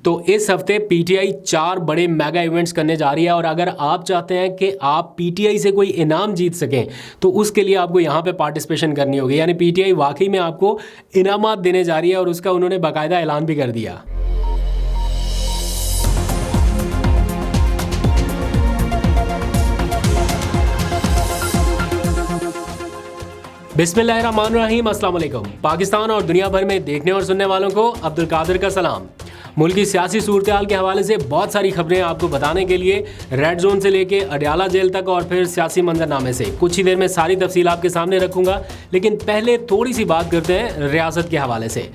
तो इस हफ्ते पीटीआई 4 बड़े मेगा इवेंट्स करने जा रही है और अगर आप चाहते हैं कि आप पीटीआई से कोई इनाम जीत सकें तो उसके लिए आपको यहाँ पे पार्टिसिपेशन करनी होगी। यानी पीटीआई वाकई में आपको इनामात देने जा रही है और उसका उन्होंने बाकायदा ऐलान भी कर दिया। बिस्मिल्लाहिर्रहमानिर्रहीम, अस्सलाम वालेकुम। पाकिस्तान और दुनिया भर में देखने और सुनने वालों को अब्दुल कादिर का सलाम। मुल्क की सियासी सूरत हाल के हवाले से बहुत सारी खबरें आपको बताने के लिए रेड जोन से लेके अडयाला जेल तक और फिर सियासी मंजरनामे से कुछ ही देर में सारी तफसील आपके सामने रखूंगा। लेकिन पहले थोड़ी सी बात करते हैं रियासत के हवाले से,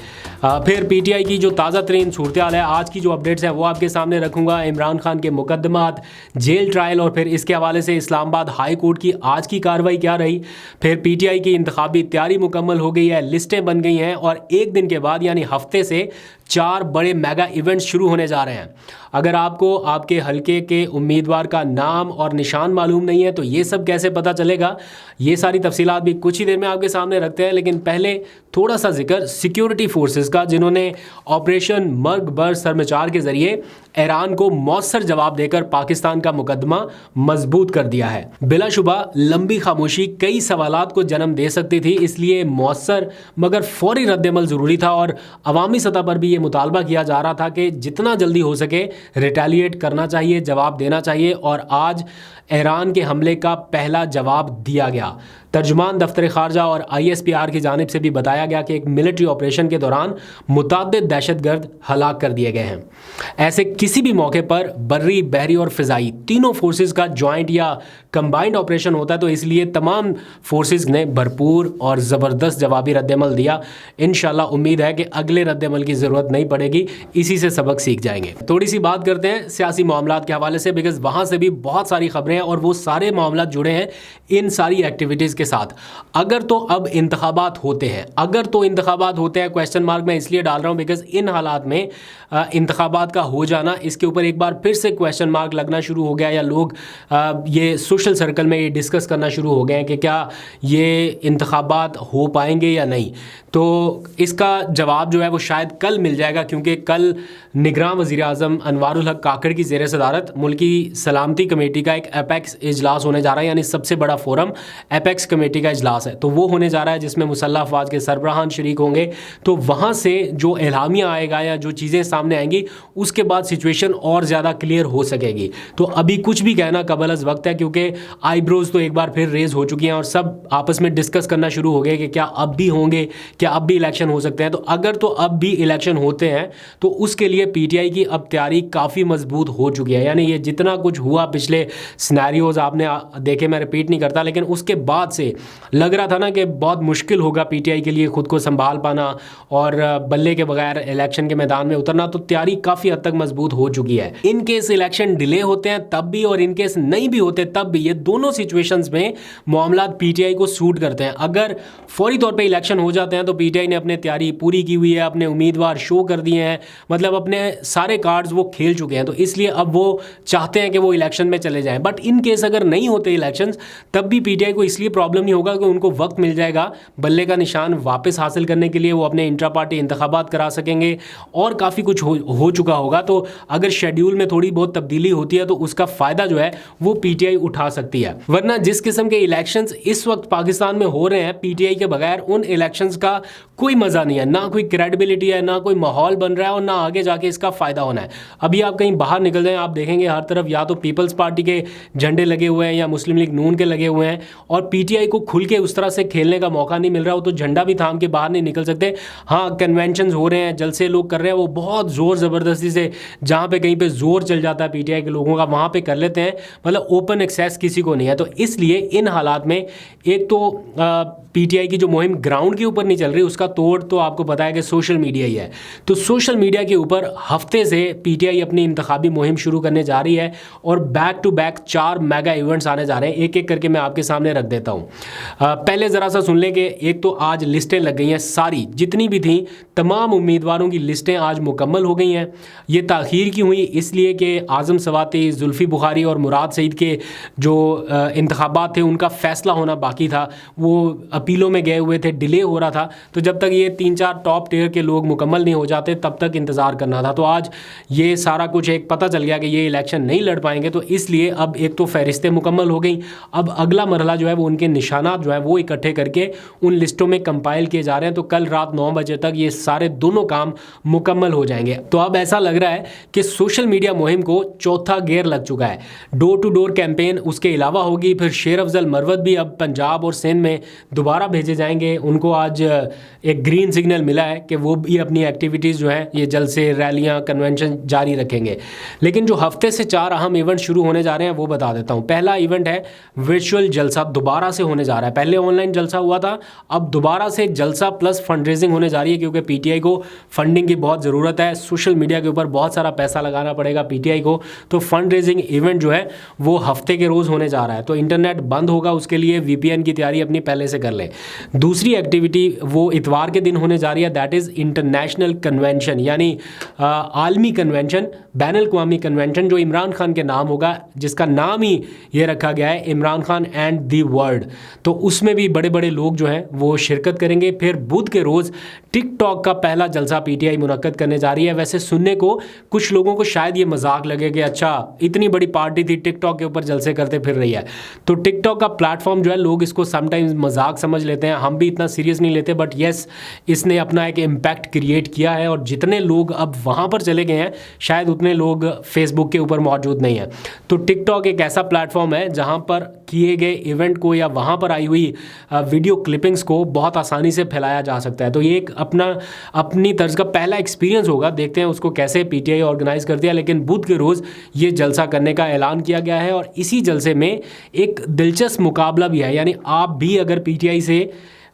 फिर पीटीआई की जो ताज़ा तरीन सूरत हाल है, आज की जो अपडेट्स हैं वो आपके सामने रखूंगा। इमरान खान के मुकदमात, जेल ट्रायल और फिर इसके हवाले से इस्लामाबाद हाई कोर्ट की आज की कार्रवाई क्या रही। फिर पीटीआई की इंतखाबी तैयारी मुकम्मल हो गई है, लिस्टें बन गई हैं और एक दिन के बाद यानी हफ्ते से 4 बड़े मेगा इवेंट्स शुरू होने जा रहे हैं। अगर आपको आपके हलके के उम्मीदवार का नाम और निशान मालूम नहीं है तो ये सब कैसे पता चलेगा, ये सारी तफसीलात भी कुछ ही देर में आपके सामने रखते हैं। लेकिन पहले थोड़ा सा जिक्र सिक्योरिटी फोर्सेस का, जिन्होंने ऑपरेशन मर्ग बर सरमचार के ज़रिए ईरान को मौसर जवाब देकर पाकिस्तान का मुकदमा मजबूत कर दिया है। बिलाशुबा लंबी खामोशी कई सवालात को जन्म दे सकती थी, इसलिए मौसर मगर फौरी रद्दमल ज़रूरी था और अवामी सतह पर भी ये मुतालबा किया जा रहा था कि जितना जल्दी हो सके रिटेलिएट करना चाहिए, जवाब देना चाहिए। और आज ईरान के हमले का पहला जवाब दिया गया। तर्जुमान दफ्तर खारजा और ISPR की जानिब से भी बताया गया कि एक मिलिट्री ऑपरेशन के दौरान मुतअद्दिद दहशतगर्द हलाक कर दिए गए हैं। ऐसे किसी भी मौके पर बर्री, बहरी और फ़िज़ाई तीनों फोर्सेस का जॉइंट या कंबाइंड ऑपरेशन होता है, तो इसलिए तमाम फोर्सेस ने भरपूर और ज़बरदस्त जवाबी रद्दमल दिया। इंशाल्लाह उम्मीद है कि अगले रद्दमल की ज़रूरत नहीं पड़ेगी, इसी से सबक सीख जाएंगे। थोड़ी सी बात करते हैं सियासी मामलात के हवाले से, बिकॉज़ वहाँ से भी बहुत सारी खबरें हैं और वो सारे मामलात जुड़े हैं इन सारी एक्टिविटीज़ के साथ। अगर तो अब इंतखाबात होते हैं, क्वेश्चन मार्क मैं इसलिए डाल रहा हूँ बिकॉज इन हालात में इंतखाबात का हो जाना, इसके ऊपर एक बार फिर से क्वेश्चन मार्क लगना शुरू हो गया या लोग ये सोशल सर्कल में ये डिस्कस करना शुरू हो गए हैं कि क्या ये इंतखाबात हो पाएंगे या नहीं। तो इसका जवाब जो है वो शायद कल मिल जाएगा, क्योंकि कल निगरान वज़ीर आज़म अनवारुल हक काकड़ की ज़ेर सदारत मुल्की सलामती कमेटी का एक एपेक्स इजलास होने जा रहा है, यानी सबसे बड़ा फोरम एपेक्स कमेटी का इजलास है। तो वो होने जा रहा है जिसमें मुसल्लह अफवाज के सरबराहान शरीक होंगे। तो वहाँ से जो एलामिया आएगा या जो चीज़ें सामने आएंगी उसके बाद सिचुएशन और ज़्यादा क्लियर हो सकेगी। तो अभी कुछ भी कहना कबल अज़ वक्त है, क्योंकि आईब्रोज तो एक बार फिर रेज हो चुकी हैं और सब आपस में डिस्कस करना शुरू हो गए कि क्या अब भी होंगे, क्या अब भी इलेक्शन हो सकते हैं। तो अगर तो अब भी इलेक्शन होते हैं तो उसके लिए पीटीआई की अब तैयारी काफ़ी मजबूत हो चुकी है। यानी ये जितना कुछ हुआ पिछले सिनेरियोज आपने देखे, मैं रिपीट नहीं करता, लेकिन उसके बाद से लग रहा था ना कि बहुत मुश्किल होगा पीटीआई के लिए खुद को संभाल पाना और बल्ले के बगैर इलेक्शन के मैदान में उतरना। तो तैयारी काफ़ी हद तक मजबूत हो चुकी है। इन केस इलेक्शन डिले होते हैं तब भी और इन केस नहीं भी होते तब भी, ये दोनों सिचुएशंस में मामलात पीटीआई को सूट करते हैं। अगर फौरी तौर पे इलेक्शन हो जाते हैं तो पीटीआई ने अपनी तैयारी पूरी की हुई है, अपने उम्मीदवार शो कर दिए हैं, मतलब अपने सारे कार्ड्स वो खेल चुके हैं। तो इसलिए अब वो चाहते हैं कि वो इलेक्शन में चले जाएं। बट इन केस अगर नहीं होते इलेक्शंस तब भी पीटीआई को इसलिए प्रॉब्लम नहीं होगा कि उनको वक्त मिल जाएगा बल्ले का निशान वापस हासिल करने के लिए। वो अपने इंट्रा पार्टी इंतखाबात करा सकेंगे और काफ़ी कुछ हो चुका होगा। तो अगर शेड्यूल में थोड़ी बहुत तब्दीली होती है तो उसका फ़ायदा जो है वो पीटीआई उठा सकती है। वरना जिस किस्म के इलेक्शंस इस वक्त पाकिस्तान में हो रहे हैं, पीटीआई के बगैर उन इलेक्शंस का कोई मज़ा नहीं है, ना कोई क्रेडिबिलिटी है, ना कोई माहौल बन रहा है और ना आगे जाके इसका फ़ायदा होना है। अभी आप कहीं बाहर निकल जाएं, आप देखेंगे हर तरफ या तो पीपल्स पार्टी के झंडे लगे हुए हैं या मुस्लिम लीग नून के लगे हुए हैं और पीटीआई को खुल के उस तरह से खेलने का मौका नहीं मिल रहा हो तो झंडा भी थाम के बाहर नहीं निकल सकते। हाँ, कन्वेंशन हो रहे हैं, जलसे लोग कर रहे हैं, वो बहुत ज़ोर ज़बरदस्ती से जहाँ पे कहीं पे जोर चल जाता है पीटीआई के लोगों का वहाँ पे कर लेते हैं, मतलब ओपन एक्सेस किसी को नहीं है। तो इसलिए इन हालात में एक तो पीटीआई की जो मुहिम ग्राउंड के ऊपर नहीं चल रही, उसका तोड़ तो आपको पता है कि सोशल मीडिया ही है। तो सोशल मीडिया के ऊपर हफ्ते से पीटीआई अपनी इंतखाबी मुहिम शुरू करने जा रही है और back to back 4 mega events आने जा रहे हैं। एक एक करके मैं आपके सामने रख देता हूँ। हूँ। पहले ज़रा सा सुन लें कि एक तो आज लिस्टें लग गई हैं, सारी जितनी भी थी तमाम उम्मीदवारों की लिस्टें आज मुकम्मल हो गई हैं। ये ताख़ीर की हुई इसलिए कि आज़म सवाती, जुल्फ़ी बुखारी और मुराद सईद के जो इंतखाबात थे उनका फ़ैसला होना बाकी था, वो अपीलों में गए हुए थे, डिले हो रहा था। तो जब तक ये 3-4 टॉप टियर के लोग मुकम्मल नहीं हो जाते तब तक इंतज़ार करना था। तो आज ये सारा कुछ एक पता चल गया कि ये इलेक्शन नहीं लड़ पाएंगे, तो इसलिए अब एक तो फ़हरिस्तें मुकम्मल हो गई। अब अगला मरहला जो है वो उनके निशानात जो है वो इकट्ठे करके उन लिस्टों में कंपाइल किए जा रहे हैं। तो कल रात 9 बजे तक ये सारे दोनों काम मुकम्मल हो जाएंगे। तो अब ऐसा लग रहा है कि सोशल मीडिया मुहिम को चौथा गियर लग चुका है। डोर टू डोर कैंपेन उसके अलावा होगी। फिर शेर अफजल मरवत भी अब पंजाब और सिंध में दोबारा भेजे जाएंगे। उनको आज एक ग्रीन सिग्नल मिला है कि वो भी अपनी एक्टिविटीज़ जो है ये जलसे, रैलियाँ, कन्वेंशन जारी रखेंगे। लेकिन जो हफ्ते से 4 अहम इवेंट शुरू होने जा रहे हैं वो बता देता हूँ। पहला इवेंट है वर्चुअल जलसा, दोबारा से होने जा रहा है। पहले ऑनलाइन जलसा हुआ था, अब दोबारा से जलसा प्लस फंड रेजिंग होने जा रही है, क्योंकि पीटीआई को फंडिंग की बहुत ज़रूरत है। सोशल मीडिया के ऊपर बहुत सारा पैसा लगाना पड़ेगा पीटीआई को। तो फंड रेजिंग इवेंट जो है वो हफ्ते के रोज़ होने जा रहा है। तो इंटरनेट बंद होगा, उसके लिए वीपीएन की तैयारी अपनी पहले से कर लें। दूसरी एक्टिविटी वो इतवार के दिन होने जा रही है, दैट इज़ इंटरनेशनल कन्वेंशन, यानी आलमी कन्वेंशन, बैन अल-अक़वामी कन्वेंशन, जो इमरान खान के नाम होगा, जिसका नाम ही ये रखा गया है Imran Khan and the world. तो उसमें भी बड़े बड़े लोग जो हैं वो शिरकत करेंगे। फिर बुध के रोज़ टिकटॉक का पहला जलसा पीटीआई मुनक्कद करने जा रही है। वैसे सुनने को कुछ लोगों को शायद ये मजाक लगे कि अच्छा इतनी बड़ी पार्टी थी, टिकटॉक के ऊपर जलसे करते फिर रही है। तो टिकटॉक का प्लेटफॉर्म जो है, लोग इसको समटाइम्स मजाक समझ लेते हैं, हम भी इतना सीरियस नहीं लेते, बट येस इसने अपना एक इम्पैक्ट क्रिएट किया है। और जितने लोग अब वहाँ पर चले गए हैं शायद उतने लोग फेसबुक के ऊपर मौजूद नहीं हैं। तो टिकटॉक एक ऐसा प्लेटफॉर्म है जहाँ पर किए गए इवेंट को या वहाँ पर आई हुई वीडियो क्लिपिंग्स को बहुत आसानी से फैलाया जा सकता है। तो ये एक अपनी तर्ज का पहला एक्सपीरियंस होगा, देखते हैं उसको कैसे पीटीआई ऑर्गेनाइज करती है। लेकिन बुध के रोज़ ये जलसा करने का ऐलान किया गया है और इसी जलसे में एक दिलचस्प मुकाबला भी है। यानी आप भी अगर पीटीआई से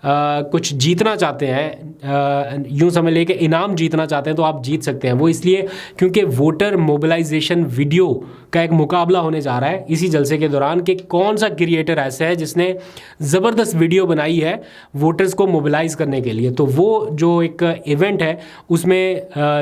कुछ जीतना चाहते हैं, यूँ समझ लें कि इनाम जीतना चाहते हैं, तो आप जीत सकते हैं। वो इसलिए क्योंकि वोटर मोबिलाइजेशन वीडियो का एक मुकाबला होने जा रहा है इसी जलसे के दौरान कि कौन सा क्रिएटर ऐसा है जिसने ज़बरदस्त वीडियो बनाई है वोटर्स को मोबिलाइज करने के लिए। तो वो जो एक इवेंट है उसमें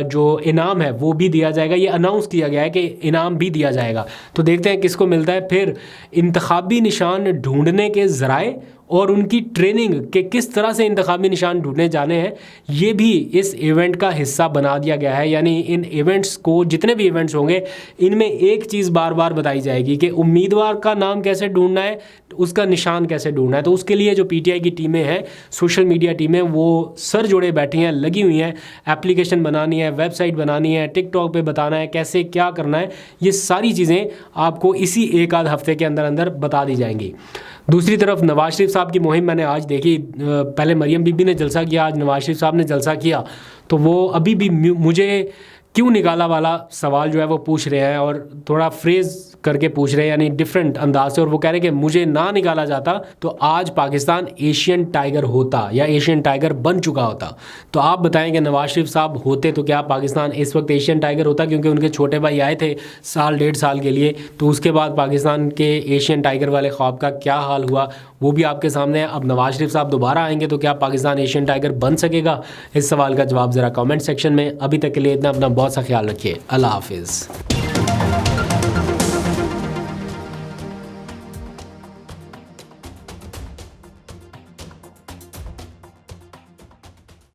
जो इनाम है वो भी दिया जाएगा। ये अनाउंस किया गया है कि इनाम भी दिया जाएगा। तो देखते हैं किसको मिलता है। फिर इंतखाबी निशान ढूंढने के ज़राए और उनकी ट्रेनिंग के किस तरह से इंतखाबी निशान ढूंढने जाने हैं, ये भी इस इवेंट का हिस्सा बना दिया गया है। यानी इन इवेंट्स को, जितने भी इवेंट्स होंगे, इनमें एक चीज़ बार बार बताई जाएगी कि उम्मीदवार का नाम कैसे ढूंढना है, उसका निशान कैसे ढूंढना है। तो उसके लिए जो पीटीआई की टीमें हैं, सोशल मीडिया टीमें, वो सर जोड़े बैठी हैं, लगी हुई हैं। एप्लीकेशन बनानी है, वेबसाइट बनानी है, टिकटॉक पे बताना है कैसे क्या करना है। ये सारी चीज़ें आपको इसी एक आध हफ्ते के अंदर अंदर बता दी जाएंगी। दूसरी तरफ नवाज शरीफ साहब की मुहिम मैंने आज देखी। पहले मरियम बीबी ने जलसा किया, आज नवाज शरीफ साहब ने जलसा किया। तो वो अभी भी मुझे क्यों निकाला वाला सवाल जो है वो पूछ रहे हैं और थोड़ा फ्रेज़ करके पूछ रहे हैं, यानी डिफरेंट अंदाज से। और वो कह रहे हैं कि मुझे ना निकाला जाता तो आज पाकिस्तान एशियन टाइगर होता या एशियन टाइगर बन चुका होता। तो आप बताएं कि नवाज शरीफ साहब होते तो क्या पाकिस्तान इस वक्त एशियन टाइगर होता? क्योंकि उनके छोटे भाई आए थे साल 1.5 साल के लिए, तो उसके बाद पाकिस्तान के एशियन टाइगर वाले ख्वाब का क्या हाल हुआ वो भी आपके सामने है। अब नवाज शरीफ साहब दोबारा आएंगे तो क्या पाकिस्तान एशियन टाइगर बन सकेगा? इस सवाल का जवाब ज़रा कमेंट सेक्शन में। अभी तक के लिए इतना, अपना बहुत सा ख्याल रखिए। अल्लाह हाफिज़।